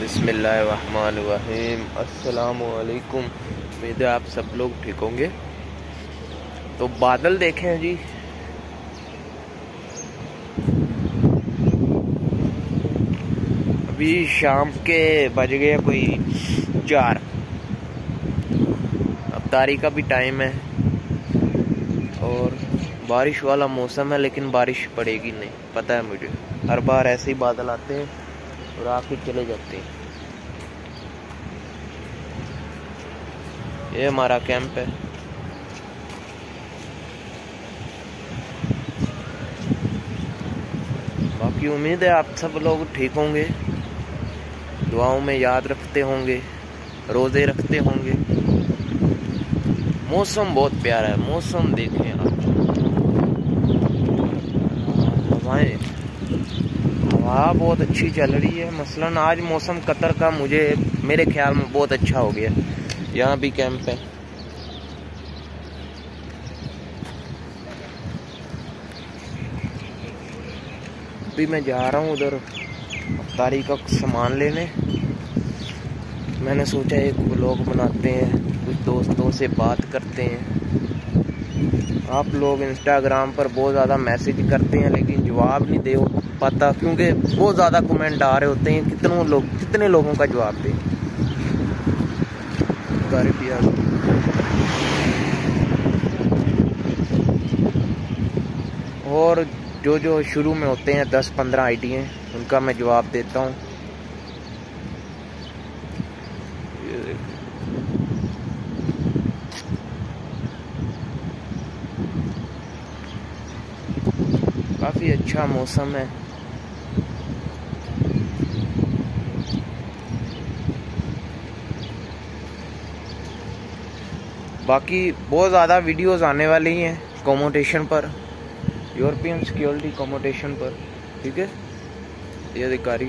बिस्मिल्लाहिर्रहमानिर्रहीम। अस्सलामुअलैकुम। उम्मीद है आप सब लोग ठीक होंगे। तो बादल देखें जी, अभी शाम के बज गए कोई 4। अफ्तारी का भी टाइम है और बारिश वाला मौसम है, लेकिन बारिश पड़ेगी नहीं, पता है मुझे। हर बार ऐसे ही बादल आते हैं और आके चले जाते हैं। ये हमारा कैंप है। बाकी उम्मीद है आप सब लोग ठीक होंगे, दुआओं में याद रखते होंगे, रोज़े रखते होंगे। मौसम बहुत प्यारा है, मौसम देखें आप। हवा बहुत अच्छी चल रही है। मसलन आज मौसम कतर का मेरे ख्याल में बहुत अच्छा हो गया। यहाँ भी कैंप है। अभी मैं जा रहा हूँ उधर अफ्तारी का सामान लेने। मैंने सोचा एक व्लॉग बनाते हैं, कुछ दोस्तों से बात करते हैं। आप लोग इंस्टाग्राम पर बहुत ज़्यादा मैसेज करते हैं, लेकिन जवाब नहीं दे पाता, क्योंकि बहुत ज़्यादा कमेंट आ रहे होते हैं। कितने लोगों का जवाब दें। और जो शुरू में होते हैं 10-15 आईडियाँ, उनका मैं जवाब देता हूँ। काफ़ी अच्छा मौसम है। बाकी बहुत ज़्यादा वीडियोस आने वाली हैं कॉम्पिटिशन पर, यूरोपियन सिक्योरिटी कॉम्पिटिशन पर, ठीक है। ये अधिकारी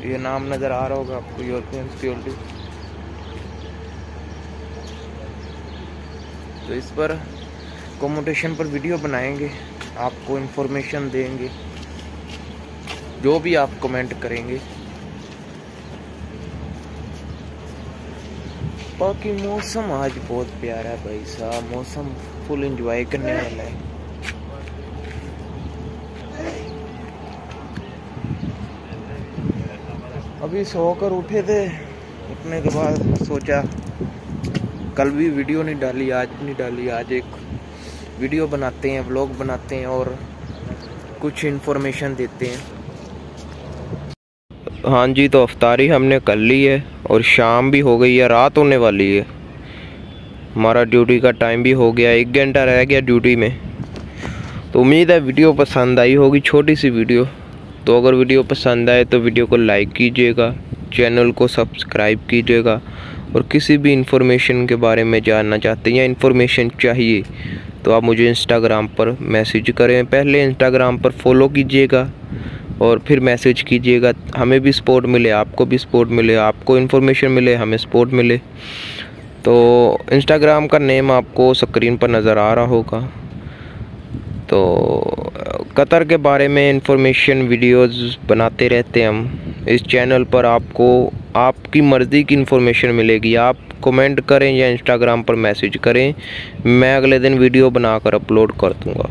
ये नाम नज़र आ रहा होगा आपको, यूरोपियन सिक्योरिटी। तो इस पर कॉम्पिटिशन पर वीडियो बनाएंगे, आपको इन्फॉर्मेशन देंगे, जो भी आप कमेंट करेंगे। बाकी मौसम आज बहुत प्यारा है भाई साहब, मौसम फुल एंजॉय करने वाला है। अभी सोकर उठे थे, उठने के बाद सोचा कल भी वीडियो नहीं डाली, आज नहीं डाली। आज एक वीडियो बनाते हैं, व्लॉग बनाते हैं और कुछ इन्फॉर्मेशन देते हैं। हाँ जी, तो अफ्तारी हमने कर ली है और शाम भी हो गई है, रात होने वाली है। हमारा ड्यूटी का टाइम भी हो गया, 1 घंटा रह गया ड्यूटी में। तो उम्मीद है वीडियो पसंद आई होगी, छोटी सी वीडियो। तो अगर वीडियो पसंद आए तो वीडियो को लाइक कीजिएगा, चैनल को सब्सक्राइब कीजिएगा। और किसी भी इंफॉर्मेशन के बारे में जानना चाहते हैं या इन्फॉर्मेशन चाहिए तो आप मुझे इंस्टाग्राम पर मैसेज करें। पहले इंस्टाग्राम पर फॉलो कीजिएगा और फिर मैसेज कीजिएगा। हमें भी सपोर्ट मिले, आपको भी सपोर्ट मिले, आपको इन्फॉर्मेशन मिले, हमें सपोर्ट मिले। तो इंस्टाग्राम का नेम आपको स्क्रीन पर नज़र आ रहा होगा। तो कतर के बारे में इंफॉर्मेशन वीडियोस बनाते रहते हैं हम इस चैनल पर। आपको आपकी मर्ज़ी की इन्फॉर्मेशन मिलेगी। आप कमेंट करें या इंस्टाग्राम पर मैसेज करें, मैं अगले दिन वीडियो बनाकर अपलोड कर दूँगा।